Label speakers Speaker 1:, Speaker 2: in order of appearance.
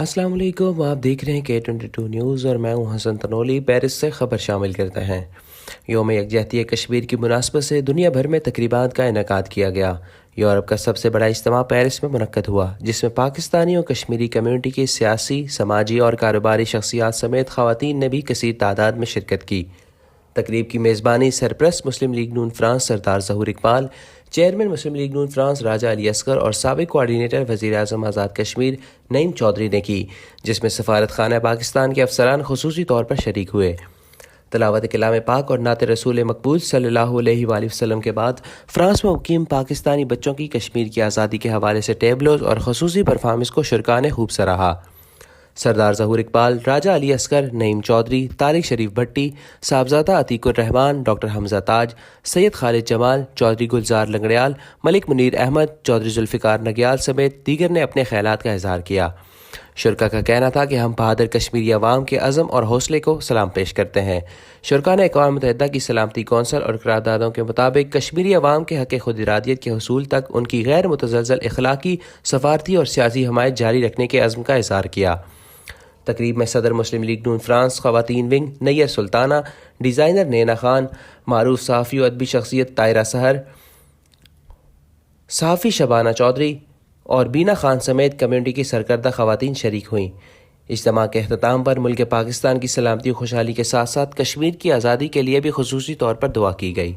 Speaker 1: السلام علیکم، آپ دیکھ رہے ہیں K22 نیوز اور میں ہوں حسن تنولی۔ پیرس سے خبر شامل کرتے ہیں۔ یوم یکجہتی کشمیر کی مناسبت سے دنیا بھر میں تقریبات کا انعقاد کیا گیا۔ یورپ کا سب سے بڑا اجتماع پیرس میں منعقد ہوا، جس میں پاکستانی اور کشمیری کمیونٹی کی سیاسی، سماجی اور کاروباری شخصیات سمیت خواتین نے بھی کثیر تعداد میں شرکت کی۔ تقریب کی میزبانی سرپرست مسلم لیگ نون فرانس سردار ظہور اقبال، چیئرمین مسلم لیگ نون فرانس راجہ علی اصغر اور سابق کوارڈینیٹر وزیر اعظم آزاد کشمیر نعیم چودھری نے کی، جس میں سفارت خانہ پاکستان کے افسران خصوصی طور پر شریک ہوئے۔ تلاوت کلام پاک اور نعت رسول مقبول صلی اللہ علیہ وآلہ وسلم کے بعد فرانس میں مقیم پاکستانی بچوں کی کشمیر کی آزادی کے حوالے سے ٹیبلوز اور خصوصی پرفارمنس کو شرکاء نے خوب سراہا۔ سردار ظہور اقبال، راجہ علی اصغر، نعیم چودھری، طارق شریف بھٹی، صاحبزادہ عتیق الرحمان، ڈاکٹر حمزہ تاج، سید خالد جمال، چودھری گلزار لنگڑیال، ملک منیر احمد، چودھری ذوالفقار نگیال سمیت دیگر نے اپنے خیالات کا اظہار کیا۔ شرکاء کا کہنا تھا کہ ہم بہادر کشمیری عوام کے عزم اور حوصلے کو سلام پیش کرتے ہیں۔ شرکاء نے اقوام متحدہ کی سلامتی کونسل اور قراردادوں کے مطابق کشمیری عوام کے حق خود ارادیت کے حصول تک ان کی غیر متزلزل اخلاقی، سفارتی اور سیاسی حمایت جاری رکھنے کے عزم کا اظہار کیا۔ تقریب میں صدر مسلم لیگ نون فرانس خواتین ونگ نیر سلطانہ، ڈیزائنر نینا خان، معروف صحافی و ادبی شخصیت طاہرہ سحر، صحافی شبانہ چودھری اور بینا خان سمیت کمیونٹی کی سرکردہ خواتین شریک ہوئیں۔ اجتماع کے اختتام پر ملک پاکستان کی سلامتی و خوشحالی کے ساتھ ساتھ کشمیر کی آزادی کے لیے بھی خصوصی طور پر دعا کی گئی۔